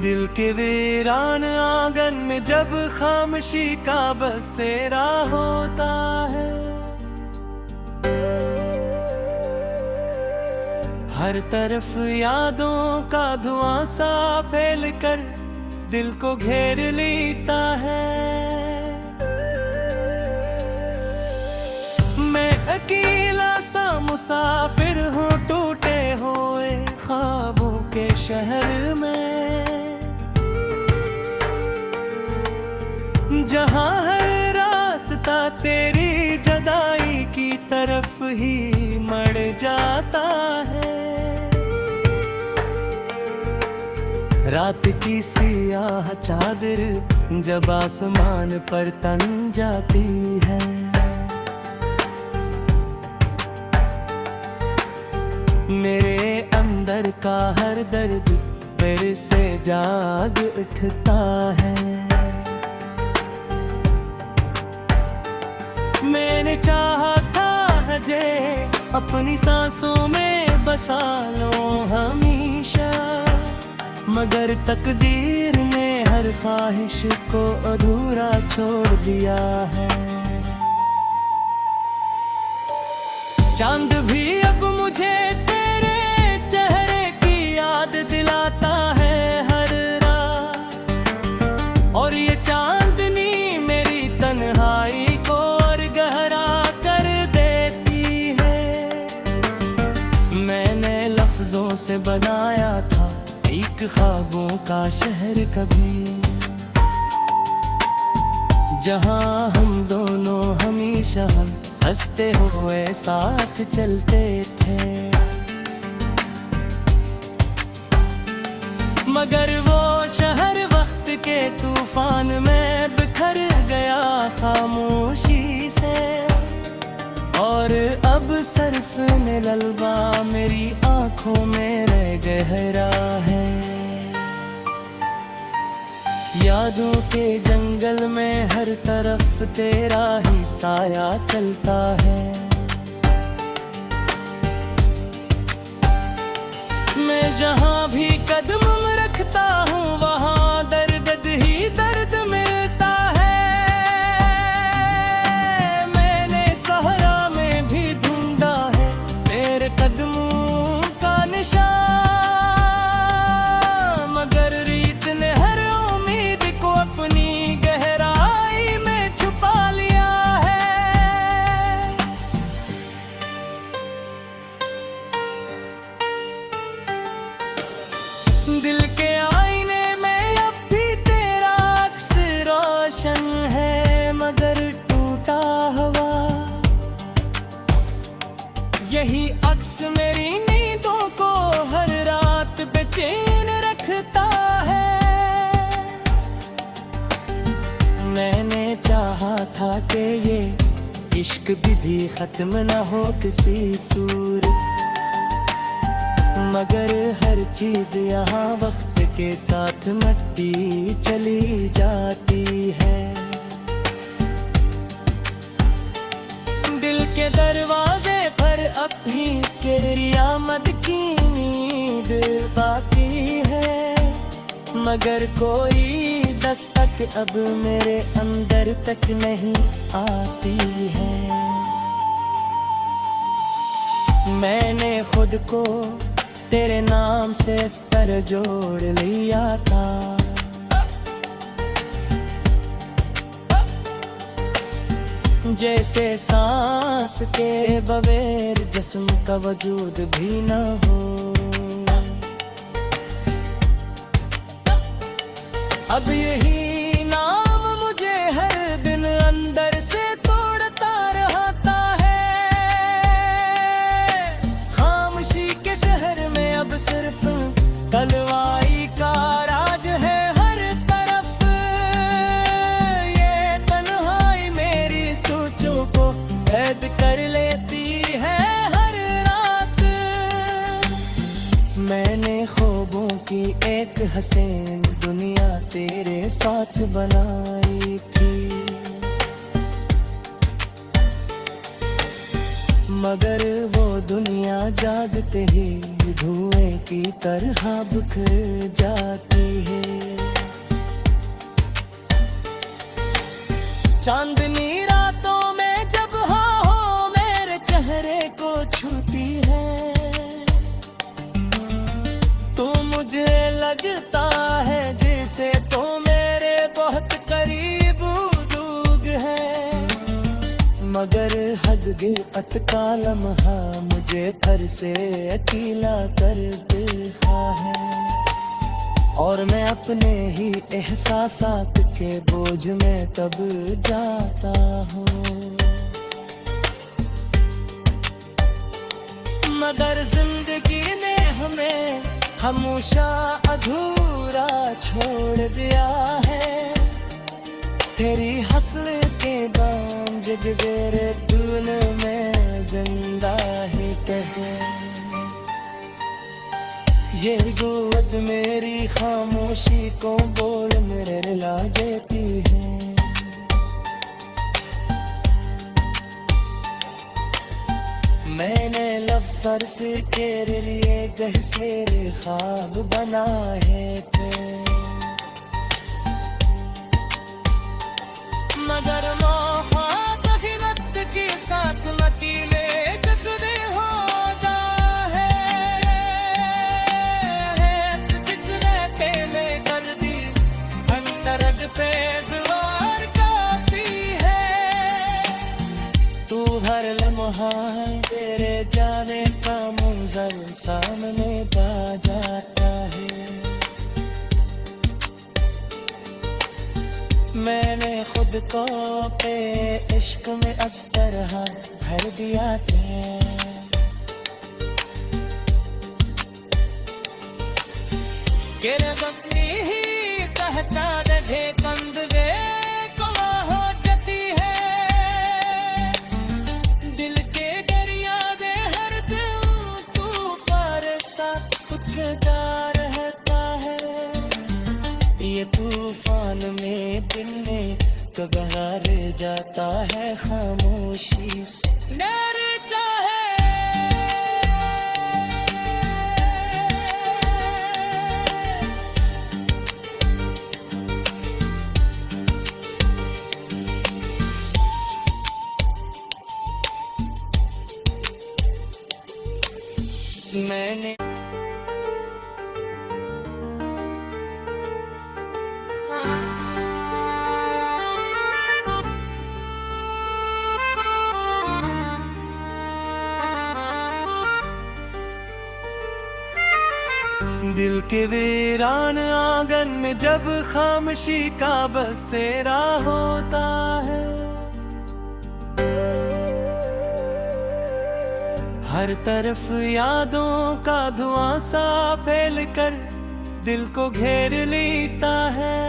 दिल के वीरान आंगन में जब खामोशी का बसेरा होता है, हर तरफ यादों का धुआं सा फैल कर दिल को घेर लेता है। मैं अकेला सा मुसाफिर हूँ टूटे हुए ख्वाबों के शहर में, जहाँ हर रास्ता तेरी जुदाई की तरफ ही मड़ जाता है। रात की सियाह चादर जब आसमान पर तन जाती है, मेरे अंदर का हर दर्द फिर से जाग उठता है। मैंने चाहा था हजे अपनी सांसों में बसा लो हमेशा, मगर तकदीर ने हर ख्वाहिश को अधूरा छोड़ दिया है। चांद भी अब मुझे तेरे चेहरे की याद दिलाता है हर रात, और ये चांदनी मेरी तन्हाई को और गहरा कर देती है। मैंने लफ्जों से बनाया था एक ख्वाबों का शहर कभी, जहां हम दोनों हमेशा हंसते हुए साथ चलते थे। मगर वो शहर वक्त के तूफान में बिखर गया खामोशी से, और अब सिर्फ ललबा मेरी आंखों में रह गहरा है। यादों के जंगल में हर तरफ तेरा ही साया चलता है। मैं जहां भी कदम रखता हूँ वहां दर्द ही दर्द मिलता है। मैंने सहरा में भी ढूंढा है तेरे कदमों का निशान, मगर रीत ने हर उम्मीद को अपनी गहराई में छुपा लिया है। दिल के आईने में अब भी तेरा अक्स रोशन है, मगर टूटा हुआ यही अक्स मेरी नींदों को हर रात बेचैन रखता है। मैंने चाहा था कि ये इश्क भी खत्म न हो किसी सूरत, मगर हर चीज यहाँ वक्त के साथ मिटती चली जाती है। दिल के दरवाजे पर अब भी तेरी आमद की नींद बाकी है, मगर कोई दस्तक अब मेरे अंदर तक नहीं आती है। मैंने खुद को तेरे नाम से इस तरह जोड़ लिया था, जैसे सांस के बगैर जिस्म का वजूद भी न हो। अब यही नाम मुझे हर दिन अंदर से तोड़ता रहता है। खामोशी के शहर में अब सिर्फ तलवाई का राज है हर तरफ। ये तन्हाई मेरी सोचों को कैद कर लेती है हर रात। मैंने ख्वाबों की एक हसीन दुनिया तेरे साथ बनाई थी, मगर वो दुनिया जागते ही धुएं की तरह बिखर जाती है। चांदनी रातों में जब हो मेरे चेहरे को छूती है, तो मुझे लगता है जैसे तो मेरे बहुत करीब दूर है। मगर हकीकत का लम्हा मुझे फिर से अकेला कर देता है, और मैं अपने ही एहसासात के बोझ में तब जाता हूँ। मगर जिंदगी ने हमें हमेशा अधूरा छोड़ दिया है। तेरी हंसल के बांझ तेरे दिल में जिंदा ही कहे। ये गुत मेरी खामोशी को बोल मेरे रुला देती है। मैंने लफ्ज़ से तेरे लिए गहरे ख्वाब बनाए थे, मगर मोहब्बत हिम्मत के साथ मती में टकरे होता है। किसने तेरे कर दी अंतरंग पे ज़वार काफी है। तू हर लम्हा तेरे जाने का मंजर सामने आ जाता है। मैंने खुद को पे इश्क में इस तरह भर दिया था, कि अपनी ही पहचान है कंदवे को हो जाती है। दिल के दरिया दे हर दिल तूफान सा उठता रहता है। ये तूफान में दिन में कबार जाता है खामोशी से डरता है। मैंने दिल के वीरान आंगन में जब खामोशी का बसेरा होता है, हर तरफ यादों का धुआं सा फैल कर दिल को घेर लेता है।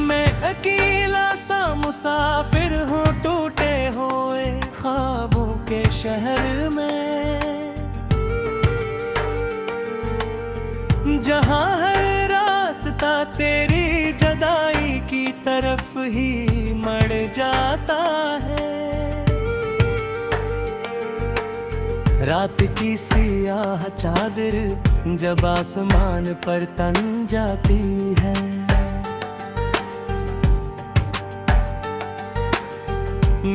मैं अकेला सा मुसाफिर हूँ टूटे हुए ख्वाबों के शहर में, जहाँ हर रास्ता तेरी जुदाई की तरफ ही मड़ जाता है। रात की सियाह चादर जब आसमान पर तन जाती है,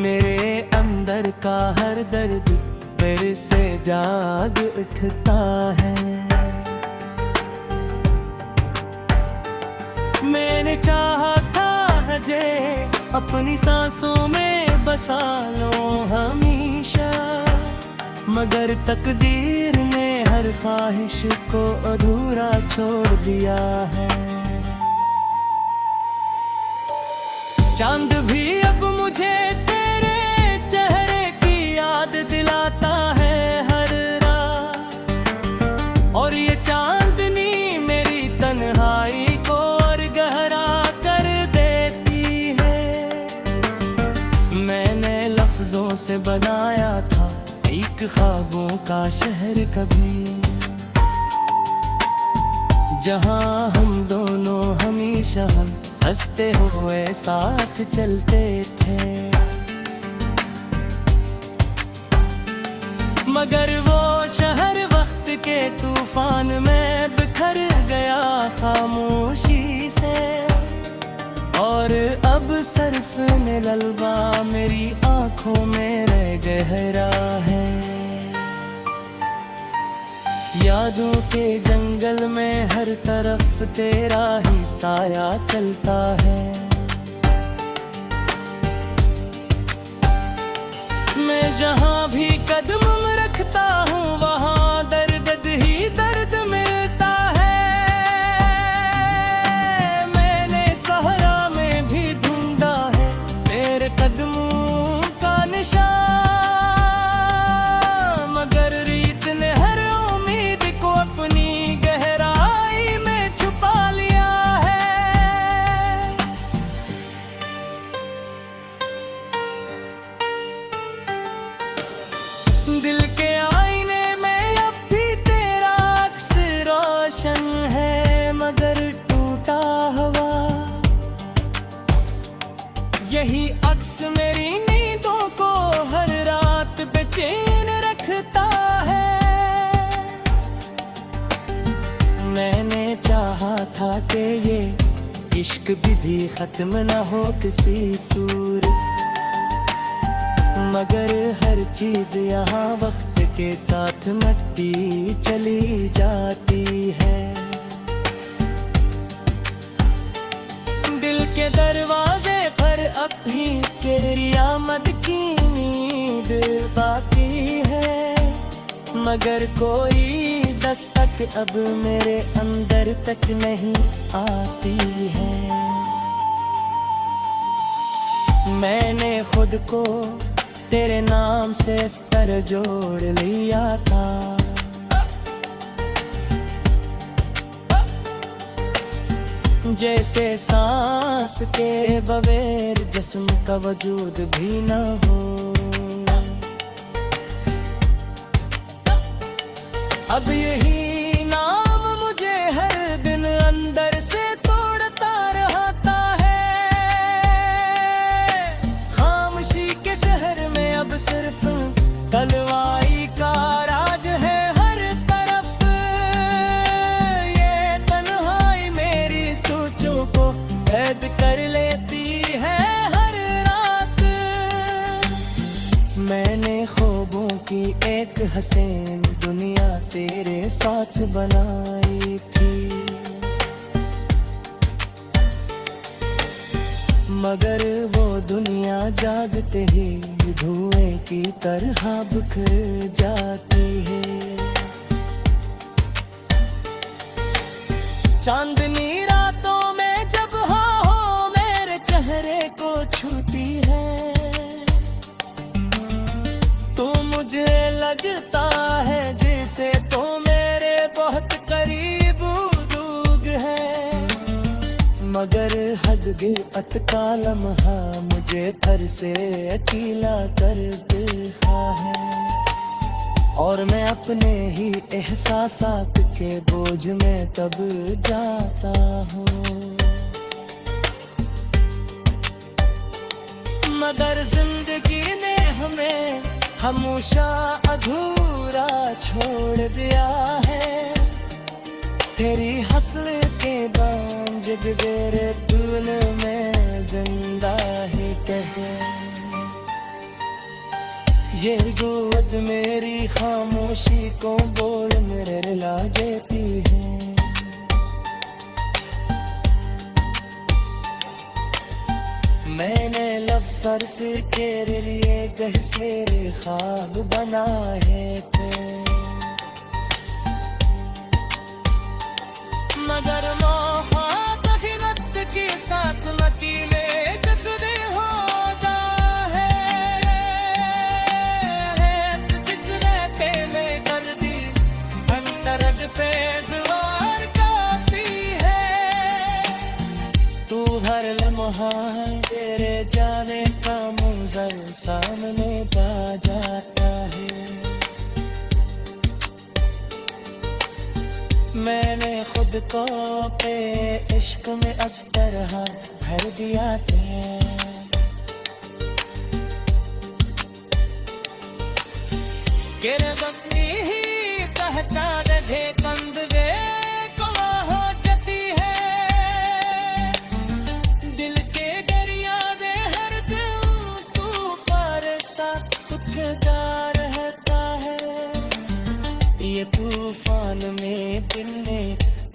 मेरे अंदर का हर दर्द फिर से जाग उठता है। मैंने चाहा था जे अपनी सांसों में बसा लो हमेशा, मगर तकदीर ने हर ख्वाहिश को अधूरा छोड़ दिया है। चांद भी अब मुझे तेरे चेहरे की याद दिलाता है हर रात, और ये चांदनी मेरी तन्हाई को और गहरा कर देती है। मैंने लफ्जों से बनाया था एक ख्वाबों का शहर कभी, जहां हम दोनों हमेशा हंसते हुए साथ चलते थे। मगर वो शहर वक्त के तूफान में बिखर गया खामोशी से। और अब सिर्फ ललबा मेरी आंखों में रह गहरा है। यादों के जंगल में हर तरफ तेरा ही साया चलता है। मैं जहाँ भी कदम रखता हूँ वहाँ दर्द ही दर्द मिलता है। मैंने सहरा में भी ढूंढा है तेरे कदमों का निशान, मगर रीत ने हर उम्मीद को अपनी गहराई में छुपा लिया है। दिल के आईने में अब भी तेरा अक्स रोशन है, मगर टूटा हुआ। यही अक्स मेरी नींदों को हर रात बेचैन रखता है। मैंने चाहा था कि ये इश्क भी खत्म न हो किसी सूरत, मगर हर चीज यहाँ वक्त के साथ मिटती चली जाती है। दिल के दरवाजे पर अब भी तेरी आमद की उम्मीद बाकी है, मगर कोई दस्तक अब मेरे अंदर तक नहीं आती है। मैंने खुद को तेरे नाम से इस तरह जोड़ लिया था, जैसे सांस के बगैर जिस्म का वजूद भी न हो। अब यही नाम मुझे हर दिन अंदर से तोड़ता रहता है। खामोशी के शहर में अब सिर्फ तलवाई का राज है हर तरफ। ये तन्हाई मेरी सोचों को कैद कर लेती है हर रात। मैंने ख्वाबों की एक हसीन दुनिया तेरे साथ बनाई थी, मगर वो दुनिया जागते ही धुएं की तरह बिखर जाती है। चांदनी रातों में जब हाँ हो मेरे चेहरे को छूती है, तो मुझे लगता है जैसे तो मेरे बहुत करीब दूर है, मगर हदगिरत का लम्हा मुझे फिर से अकेला कर देता है। और मैं अपने ही एहसासात के बोझ में तब जाता हूँ, मगर जिंदगी ने हमें हमेशा अधूरा छोड़ दिया है। तेरी हंसल के बांझ तेरे दिल में जिंदा ही कहे। ये गोद मेरी खामोशी को बोल मेरे ला देती है। मैंने लफ्ज़ से तेरे लिए गहरे ख्वाब बनाए थे, मगर मोहब्बत के साथ मती में टकरे होता है। किस रहते में कर दी अंतरद पे ज़वार काफी है। तू हर लम्हा तेरे जाने का मंजर सामने पा जाता है। मैंने खुद को पे इश्क में इस तरह भर दिया था। गिरद अपनी ही पहचान दे कंदवे को हो जती है दिल के दरिया दे हर दिल तूफान सा उठता रहता है ये तूफान में पिन्ने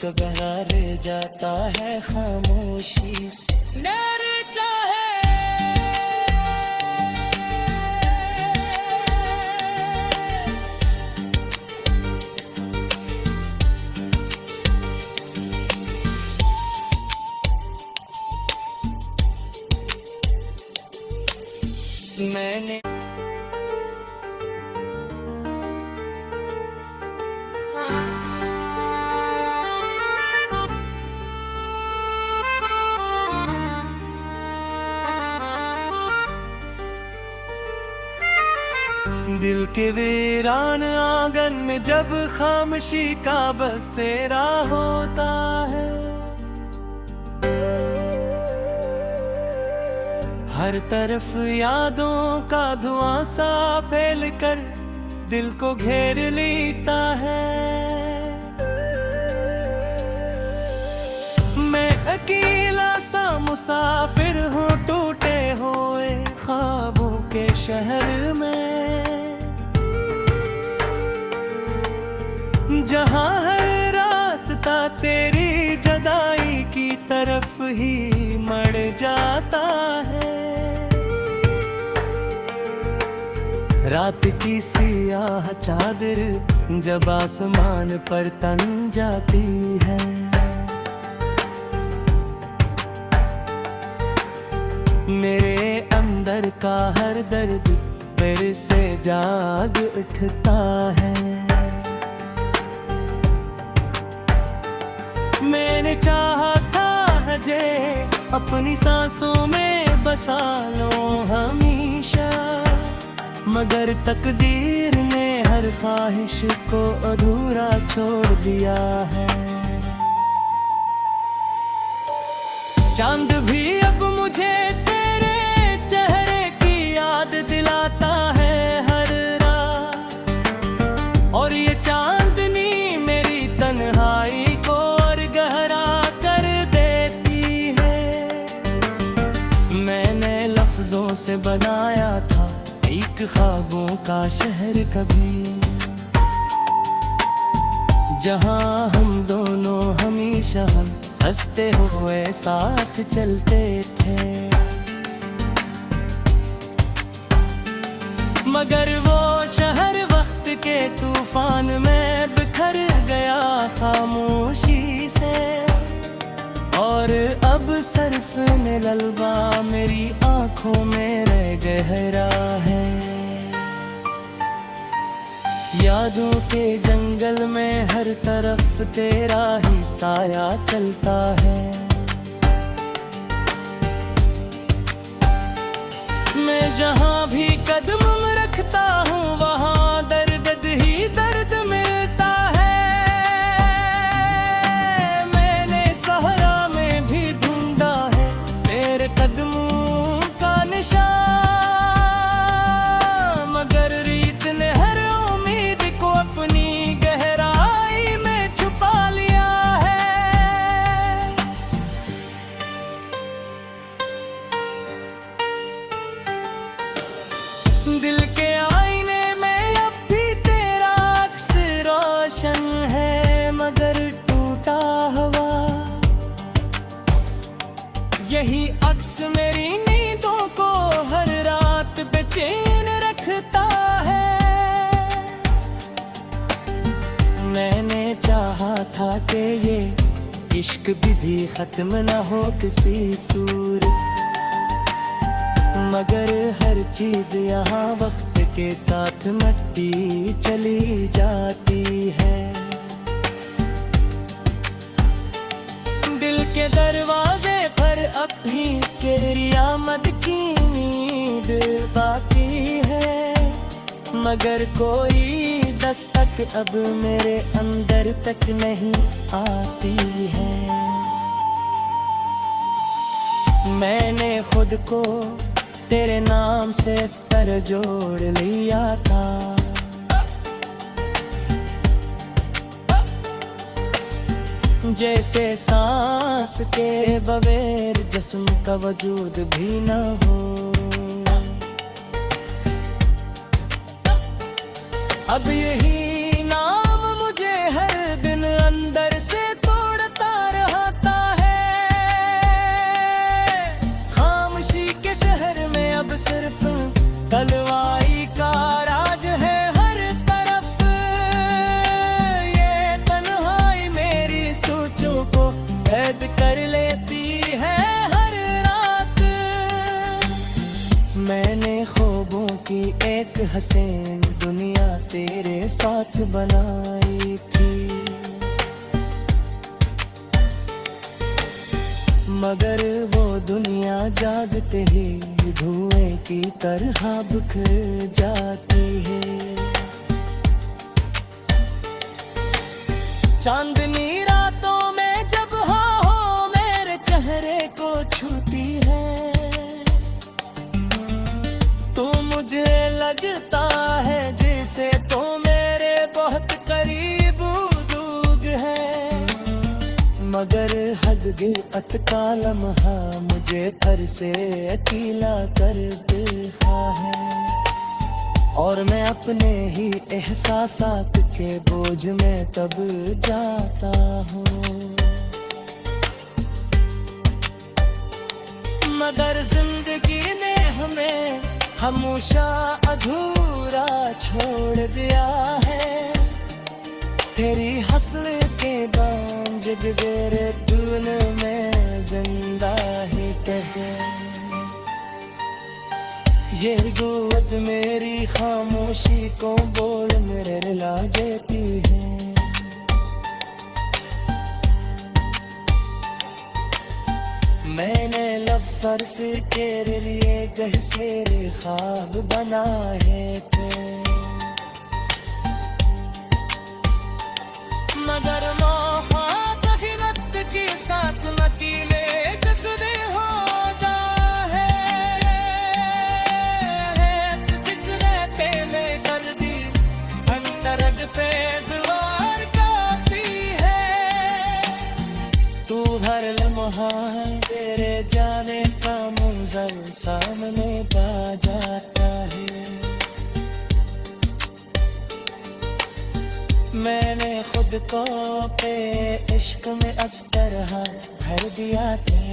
तो बहरा रह जाता है खामोशी से डरता है मैंने दिल के वीरान आंगन में जब खामोशी का बसेरा होता है हर तरफ यादों का धुआं सा फैल कर दिल को घेर लेता है मैं अकेला सा मुसाफिर हूँ टूटे हुए ख्वाबों के शहर में जहाँ हर रास्ता तेरी जुदाई की तरफ ही मर जाता है रात की सियाह चादर जब आसमान पर तन जाती है मेरे अंदर का हर दर्द फिर से जाग उठता है मैंने चाहा था हजे अपनी सांसों में बसा लो हमेशा मगर तकदीर ने हर ख्वाहिश को अधूरा छोड़ दिया है चांद भी अब मुझे तेरे चेहरे की याद दिलाता है हर रात और ये चांदनी मेरी तन्हाई को और गहरा कर देती है मैंने लफ्जों से बनाया था एक ख्वाबों का शहर कभी जहां हम दोनों हमेशा हंसते हुए साथ चलते थे मगर वो शहर वक्त के तूफान में बिखर गया खामोशी से और अब सिर्फ ललबा मेरी आंखों में रह गहरा है यादों के जंगल में हर तरफ तेरा ही साया चलता है मैं जहां भी कदम रखता हूँ वहां दर्द ही दर्द मिलता है मैंने सहरा में भी ढूंढा है तेरे कदमों का निशान मगर रीत ने हर उम्मीद को अपनी गहराई में छुपा लिया है दिल के आईने में अब भी तेरा अक्स रोशन है मगर टूटा हुआ यही अक्स मेरी नींदों को हर रात बेचैन रखता है मैंने चाहा था कि ये इश्क भी खत्म ना हो किसी सूरत मगर हर चीज यहाँ वक्त के साथ मिटती चली जाती है दिल के दरवाजे पर अब भी तेरी आमद की उम्मीद बाकी है मगर कोई दस्तक अब मेरे अंदर तक नहीं आती है मैंने खुद को तेरे नाम से इस तरह जोड़ लिया था जैसे सांस के बगैर जिस्म का वजूद भी न हो। अब यही नाम मुझे हर दिन अंदर से तोड़ता रहता है। खामोशी के शहर में अब सिर्फ तलवाई का राज है हर तरफ। ये तन्हाई मेरी सोचों को कैद कर लेती है हर रात। मैंने ख्वाबों की एक हसीन दुनिया तेरे साथ बनाई थी, मगर वो दुनिया जागते ही धुएं की तरह बिखर जाती है। चांदनी रातों में जब हो मेरे चेहरे को छूती है, तो मुझे लगता है जैसे तो मेरे बहुत करीब दूर है। मगर हकीकत का लम्हा मुझे फिर से अकेला कर देता है, और मैं अपने ही एहसासात के बोझ में तब जाता हूँ। मगर जिंदगी ने हमें हमेशा अधूरा छोड़ दिया है। तेरी हंसने के बांझ तेरे धुन में जिंदा ही कहे। ये गोद मेरी खामोशी को बोल मेरे ला देती है। मैंने लफ्ज़ से तेरे लिए गहरे ख्वाब बनाए थे, मगर मौका कभी वक्त के साथ मकीने टकरे होता है। किसने तेरे कर दी अंतरंग पे ज़वार काफी है। तू हर लम्हा तेरे जाने का मंजर सामने पा जाता है। मैंने खुद को पे इश्क में इस तरह भर दिया था,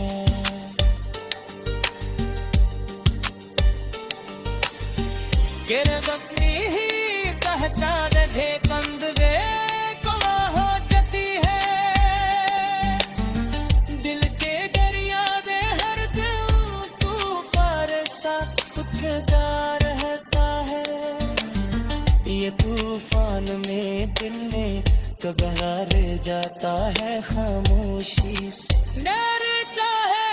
गिरद अपनी ही पहचान है कंधे को हो जाती है। दिल के दरिया दे हर दिल तूफान सा उठता रहता है। ये तूफान में दिल में तो बहा रह जाता है खामोशी से डरता है।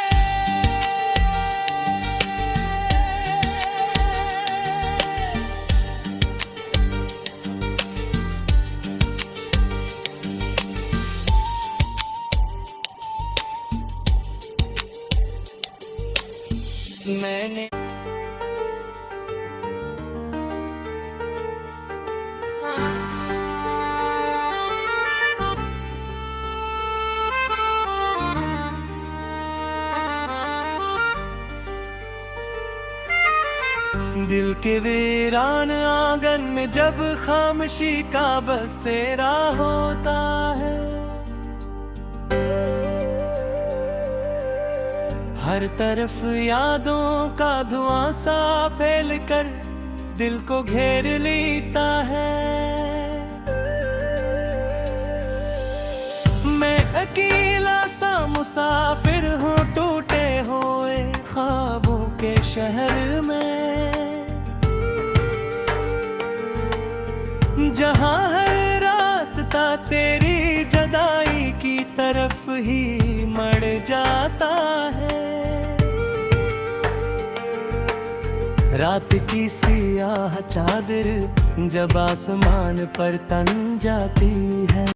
मैंने दिल के वीरान आंगन में जब खामोशी का बसेरा होता है, हर तरफ यादों का धुआं सा फैल कर दिल को घेर लेता है। मैं अकेला सा मुसाफिर हूँ टूटे हुए ख्वाबों के शहर में, जहाँ हर रास्ता तेरी जुदाई की तरफ ही मड़ जाता है। रात की सियाह चादर जब आसमान पर तन जाती है,